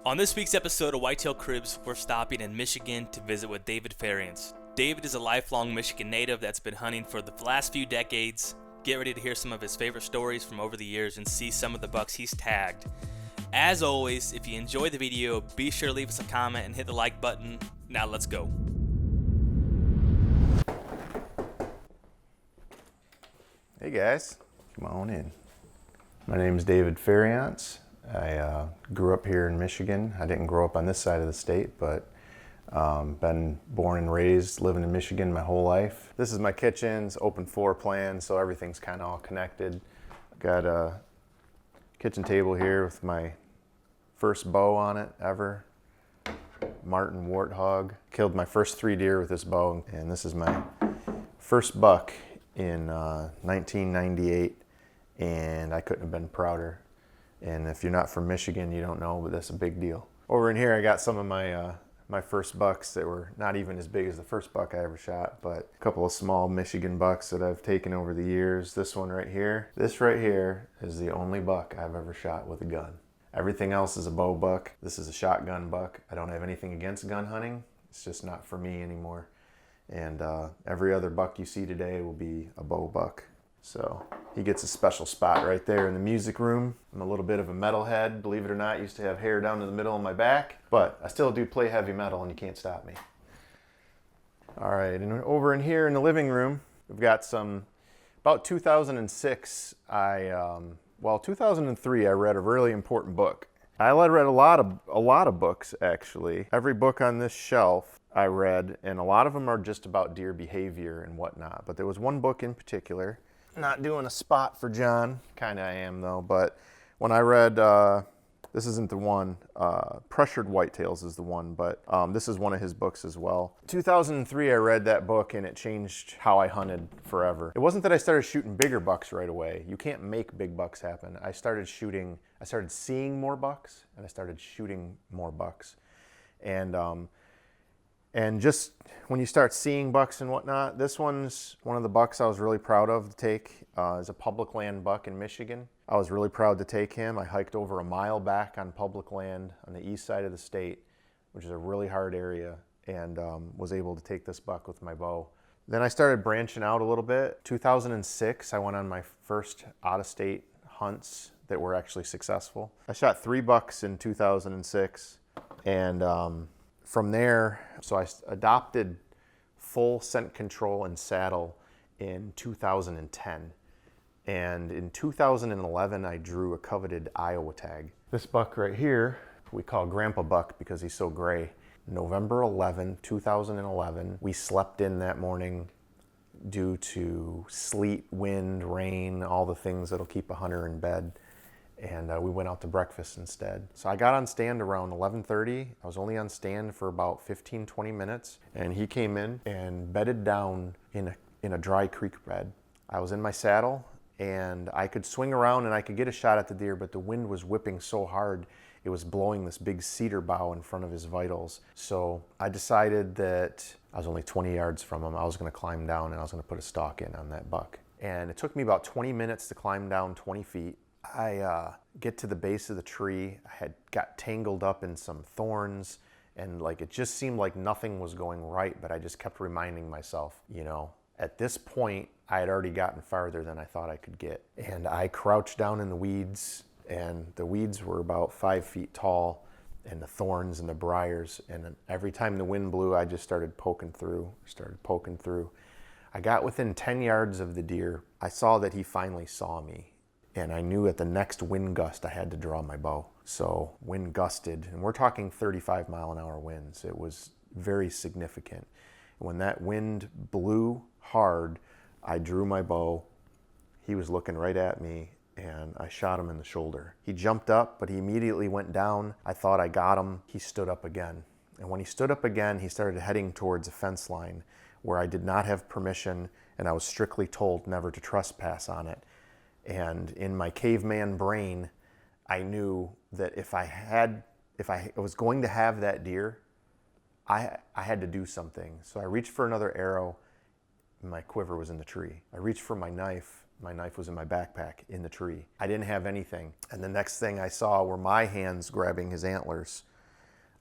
On this week's episode of Whitetail Cribs, we're stopping in Michigan to visit with David Farianc. David is a lifelong Michigan native that's been hunting for the last few decades. Get ready to hear some of his favorite stories from over the years and see some of the bucks he's tagged. As always, if you enjoyed the video, be sure to leave us a comment and hit the like button. Now let's go. Hey guys, come on in. My name is David Farianc. I grew up here in Michigan. I didn't grow up on this side of the state, but been born and raised living in Michigan my whole life. This is my kitchen. It's open floor plan, so everything's kind of all connected. I've got a kitchen table here with my first bow on it ever. Martin Warthog. Killed my first 3 deer with this bow, and this is my first buck in 1998, and I couldn't have been prouder. And if you're not from Michigan, you don't know, but that's a big deal. Over in here, I got some of my my first bucks that were not even as big as the first buck I ever shot, but a couple of small Michigan bucks that I've taken over the years. This one right here, this right here is the only buck I've ever shot with a gun. Everything else is a bow buck. This is a shotgun buck. I don't have anything against gun hunting. It's just not for me anymore. And every other buck you see today will be a bow buck. So he gets a special spot right there in the music room. I'm a little bit of a metalhead, believe it or not. I used to have hair down to the middle of my back, but I still do play heavy metal and you can't stop me. All right, and over in here in the living room, we've got some, about 2006, 2003, I read a really important book. I read a lot of books, actually. Every book on this shelf I read, and a lot of them are just about deer behavior and whatnot. But there was one book in particular. Not doing a spot for John, kind of I am though, but when I read, this isn't the one, Pressured Whitetails is the one, but this is one of his books as well. 2003, I read that book and it changed how I hunted forever. It wasn't that I started shooting bigger bucks right away. You can't make big bucks happen. I started seeing more bucks and I started shooting more bucks. And just when you start seeing bucks and whatnot, this one's one of the bucks I was really proud of to take. Is a public land buck in Michigan. I was really proud to take him. I hiked over a mile back on public land on the east side of the state, which is a really hard area, and was able to take this buck with my bow. Then I started branching out a little bit. 2006, I went on my first out-of-state hunts that were actually successful. I shot 3 bucks in 2006, and from there, so I adopted full scent control and saddle in 2010. And in 2011, I drew a coveted Iowa tag. This buck right here, we call Grandpa Buck because he's so gray. November 11, 2011, we slept in that morning due to sleet, wind, rain, all the things that'll keep a hunter in bed. And we went out to breakfast instead. So I got on stand around 11:30. I was only on stand for about 15-20 minutes, and he came in and bedded down in a dry creek bed. I was in my saddle, and I could swing around and I could get a shot at the deer, but the wind was whipping so hard, it was blowing this big cedar bough in front of his vitals. So I decided that I was only 20 yards from him. I was gonna climb down and I was gonna put a stalk in on that buck. And it took me about 20 minutes to climb down 20 feet. I get to the base of the tree. I got tangled up in some thorns, and it just seemed like nothing was going right, but I just kept reminding myself, at this point, I had already gotten farther than I thought I could get. And I crouched down in the weeds, and the weeds were about 5 feet tall, and the thorns and the briars, and every time the wind blew, I just started poking through. I got within 10 yards of the deer. I saw that he finally saw me. And I knew at the next wind gust I had to draw my bow. So wind gusted, and we're talking 35-mile-an-hour winds. It was very significant. When that wind blew hard, I drew my bow. He was looking right at me, and I shot him in the shoulder. He jumped up, but he immediately went down. I thought I got him. He stood up again. And when he stood up again, he started heading towards a fence line where I did not have permission, and I was strictly told never to trespass on it. And in my caveman brain, I knew that if I was going to have that deer, I had to do something. So I reached for another arrow, and my quiver was in the tree. I reached for my knife. My knife was in my backpack in the tree. I didn't have anything. And the next thing I saw were my hands grabbing his antlers.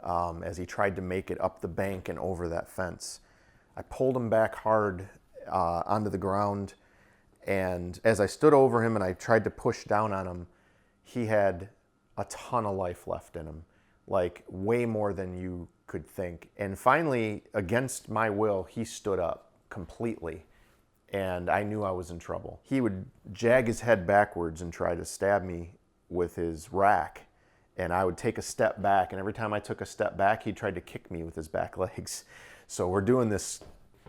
as he tried to make it up the bank and over that fence. I pulled him back hard onto the ground, and as I stood over him and I tried to push down on him, he had a ton of life left in him, like way more than you could think. And finally, against my will, he stood up completely, and I knew I was in trouble. He would jag his head backwards and try to stab me with his rack, and I would take a step back, and every time I took a step back, he tried to kick me with his back legs. So we're doing this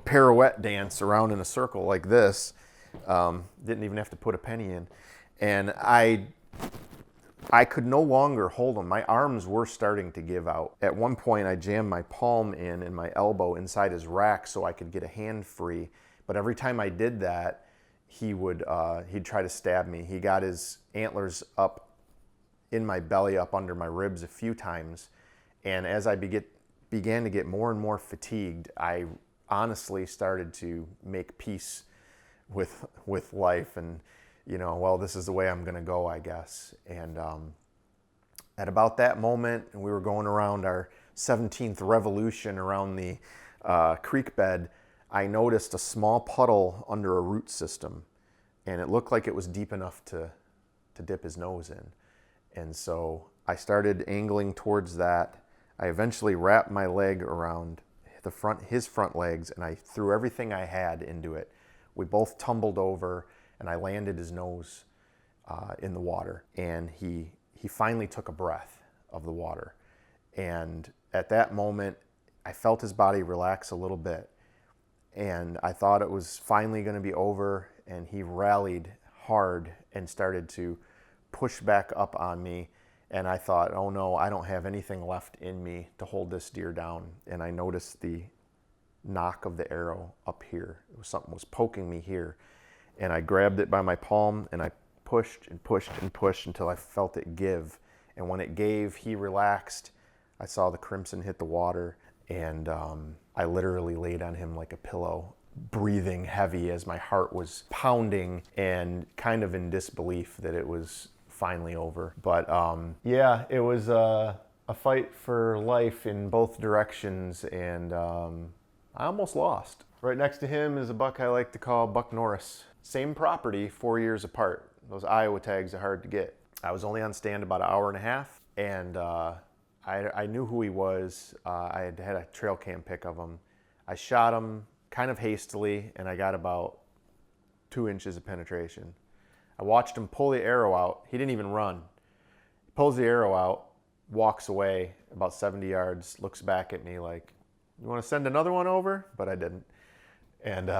pirouette dance around in a circle like this. Didn't even have to put a penny in. And I could no longer hold him. My arms were starting to give out. At one point, I jammed my palm in and my elbow inside his rack so I could get a hand free. But every time I did that, he'd try to stab me. He got his antlers up in my belly, up under my ribs a few times. And as I began to get more and more fatigued, I honestly started to make peace with life, and well, this is the way I'm gonna go, I guess. And at about that moment, we were going around our 17th revolution around the creek bed, I noticed a small puddle under a root system, and it looked like it was deep enough to dip his nose in. And so I started angling towards that. I eventually wrapped my leg around his front legs, and I threw everything I had into it. We both tumbled over, and I landed his nose in the water, and he finally took a breath of the water. And at that moment, I felt his body relax a little bit, and I thought it was finally going to be over, and he rallied hard and started to push back up on me. And I thought, oh no, I don't have anything left in me to hold this deer down. And I noticed the knock of the arrow up here. Something was poking me here. And I grabbed it by my palm, and I pushed and pushed and pushed until I felt it give. And when it gave, he relaxed. I saw the crimson hit the water, and I literally laid on him like a pillow, breathing heavy as my heart was pounding and kind of in disbelief that it was finally over. But yeah, it was a fight for life in both directions, and I almost lost. Right next to him is a buck I like to call Buck Norris. Same property, 4 years apart. Those Iowa tags are hard to get. I was only on stand about an hour and a half, and I knew who he was. I had a trail cam pic of him. I shot him kind of hastily, and I got about 2 inches of penetration. I watched him pull the arrow out. He didn't even run. He pulls the arrow out, walks away about 70 yards, looks back at me like, you want to send another one over? But I didn't. And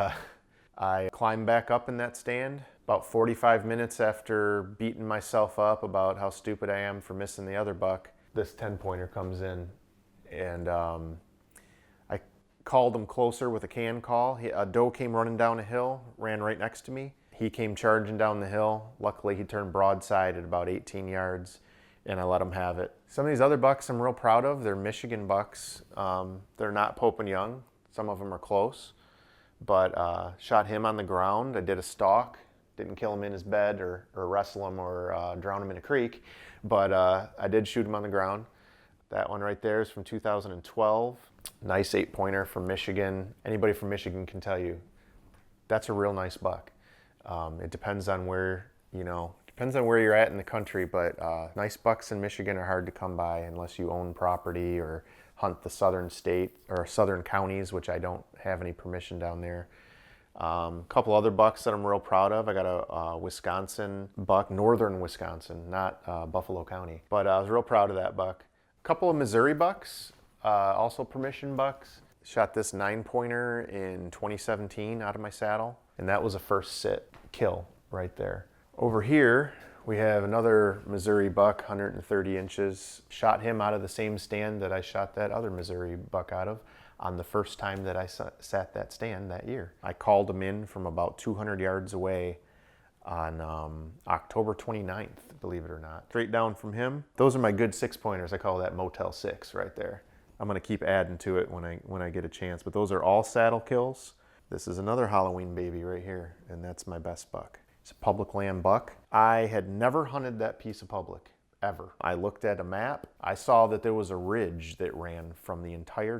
I climbed back up in that stand. About 45 minutes after beating myself up about how stupid I am for missing the other buck, this 10-pointer comes in, and I called him closer with a can call. A doe came running down a hill, ran right next to me. He came charging down the hill. Luckily, he turned broadside at about 18 yards, and I let him have it. Some of these other bucks I'm real proud of. They're Michigan bucks. They're not Pope and Young. Some of them are close. But shot him on the ground. I did a stalk. Didn't kill him in his bed or wrestle him or drown him in a creek. But I did shoot him on the ground. That one right there is from 2012. Nice 8-pointer from Michigan. Anybody from Michigan can tell you that's a real nice buck. It depends on where you're at in the country, but nice bucks in Michigan are hard to come by unless you own property or hunt the southern state or southern counties, which I don't have any permission down there. A couple other bucks that I'm real proud of. I got a Wisconsin buck, northern Wisconsin, not Buffalo County, but I was real proud of that buck. A couple of Missouri bucks, also permission bucks. Shot this 9-pointer in 2017 out of my saddle, and that was a first sit kill right there. Over here, we have another Missouri buck, 130 inches. Shot him out of the same stand that I shot that other Missouri buck out of on the first time that I sat that stand that year. I called him in from about 200 yards away on October 29th, believe it or not. Straight down from him. Those are my good 6-pointers. I call that Motel 6 right there. I'm gonna keep adding to it when I get a chance, but those are all saddle kills. This is another Halloween baby right here, and that's my best buck. It's a public land buck. I had never hunted that piece of public, ever. I looked at a map. I saw that there was a ridge that ran from the entire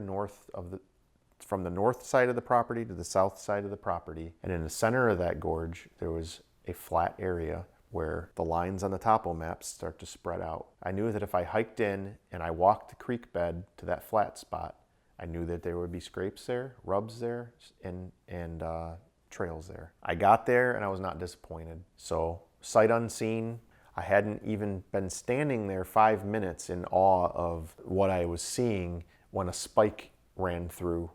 from the north side of the property to the south side of the property. And in the center of that gorge, there was a flat area where the lines on the topo maps start to spread out. I knew that if I hiked in and I walked the creek bed to that flat spot, I knew that there would be scrapes there, rubs there, and trails there. I got there and I was not disappointed. So sight unseen, I hadn't even been standing there 5 minutes in awe of what I was seeing when a spike ran through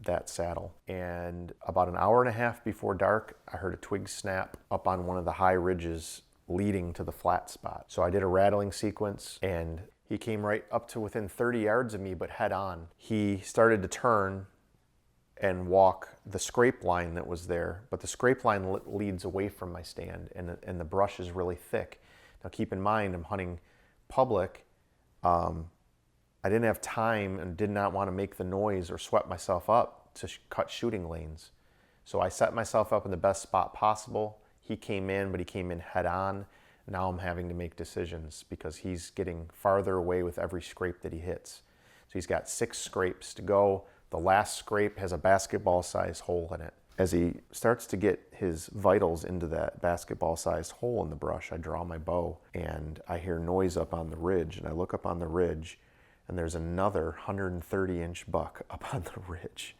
that saddle. And about an hour and a half before dark, I heard a twig snap up on one of the high ridges leading to the flat spot. So I did a rattling sequence, and he came right up to within 30 yards of me, but head on. He started to turn and walk the scrape line that was there, but the scrape line leads away from my stand, and the brush is really thick. Now keep in mind, I'm hunting public. I didn't have time and did not want to make the noise or sweat myself up to cut shooting lanes. So I set myself up in the best spot possible. He came in, but he came in head on. Now I'm having to make decisions because he's getting farther away with every scrape that he hits. So he's got 6 scrapes to go. The last scrape has a basketball-sized hole in it. As he starts to get his vitals into that basketball-sized hole in the brush, I draw my bow and I hear noise up on the ridge, and I look up on the ridge, and there's another 130-inch buck up on the ridge,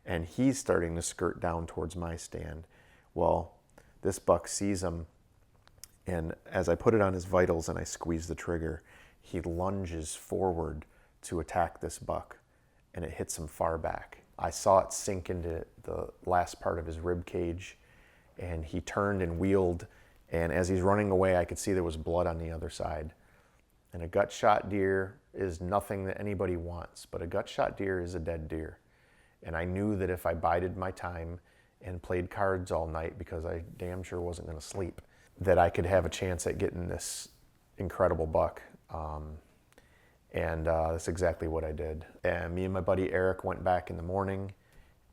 and he's starting to skirt down towards my stand. Well, this buck sees him, and as I put it on his vitals and I squeeze the trigger, he lunges forward to attack this buck, and it hits him far back. I saw it sink into the last part of his rib cage, and he turned and wheeled, and as he's running away, I could see there was blood on the other side. And a gut shot deer is nothing that anybody wants, but a gut shot deer is a dead deer. And I knew that if I bided my time and played cards all night, because I damn sure wasn't going to sleep, that I could have a chance at getting this incredible buck. And that's exactly what I did. And me and my buddy Eric went back in the morning,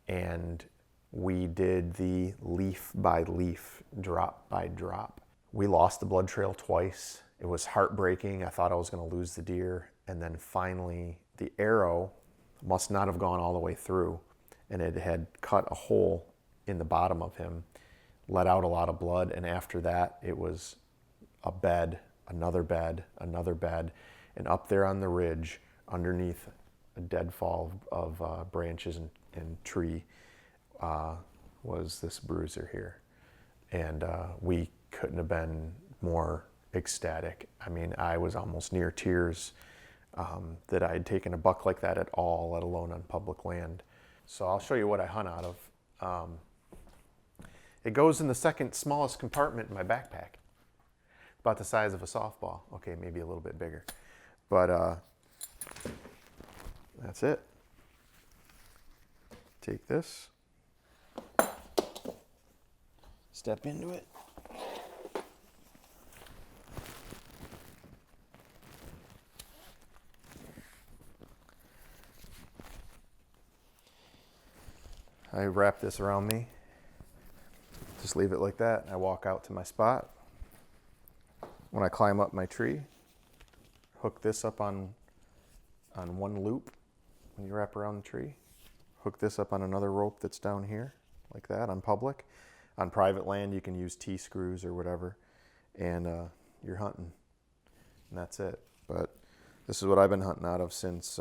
and we did the leaf by leaf, drop by drop. We lost the blood trail twice. It was heartbreaking. I thought I was going to lose the deer. And then finally, the arrow must not have gone all the way through, and it had cut a hole in the bottom of him, let out a lot of blood. And after that, it was a bed, another bed, another bed. And up there on the ridge, underneath a deadfall of branches and tree, was this bruiser here. And we couldn't have been more ecstatic. I mean, I was almost near tears that I had taken a buck like that at all, let alone on public land. So I'll show you what I hunt out of. It goes in the second smallest compartment in my backpack, about the size of a softball. Okay, maybe a little bit bigger. But that's it. Take this, step into it. I wrap this around me, just leave it like that. I walk out to my spot. When I climb up my tree, hook this up on one loop when you wrap around the tree. Hook this up on another rope that's down here, like that, on public. On private land, you can use T-screws or whatever, and you're hunting, and that's it. But this is what I've been hunting out of since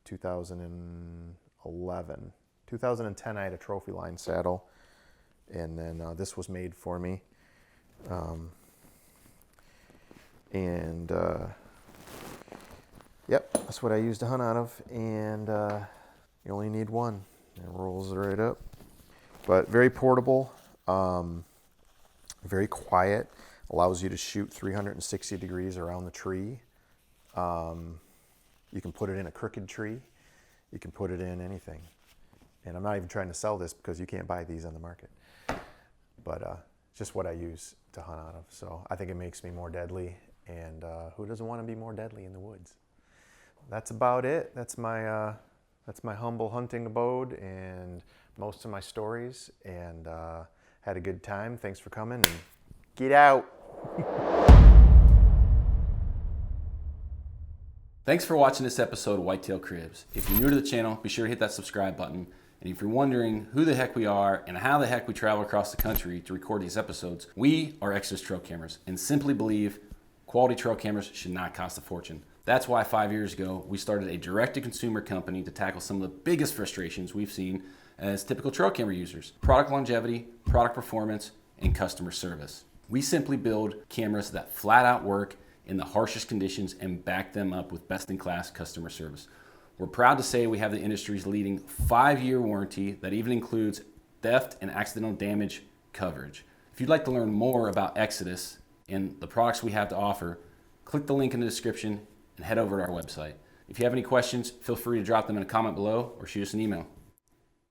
2011. 2010, I had a trophy line saddle, and then this was made for me. Yep, that's what I used to hunt out of, and you only need one. It rolls right up. But very portable, very quiet, allows you to shoot 360 degrees around the tree. You can put it in a crooked tree. You can put it in anything. And I'm not even trying to sell this because you can't buy these on the market. But just what I use to hunt out of. So I think it makes me more deadly. And who doesn't want to be more deadly in the woods? That's about it. That's my humble hunting abode and most of my stories. And had a good time. Thanks for coming. And get out. Thanks for watching this episode of Whitetail Cribs. If you're new to the channel, be sure to hit that subscribe button. And if you're wondering who the heck we are and how the heck we travel across the country to record these episodes, we are Exodus Trail Cameras and simply believe quality trail cameras should not cost a fortune. That's why 5 years ago, we started a direct-to-consumer company to tackle some of the biggest frustrations we've seen as typical trail camera users: product longevity, product performance, and customer service. We simply build cameras that flat out work in the harshest conditions and back them up with best-in-class customer service. We're proud to say we have the industry's leading 5-year warranty that even includes theft and accidental damage coverage. If you'd like to learn more about Exodus and the products we have to offer, click the link in the description and head over to our website. If you have any questions, feel free to drop them in a comment below or shoot us an email.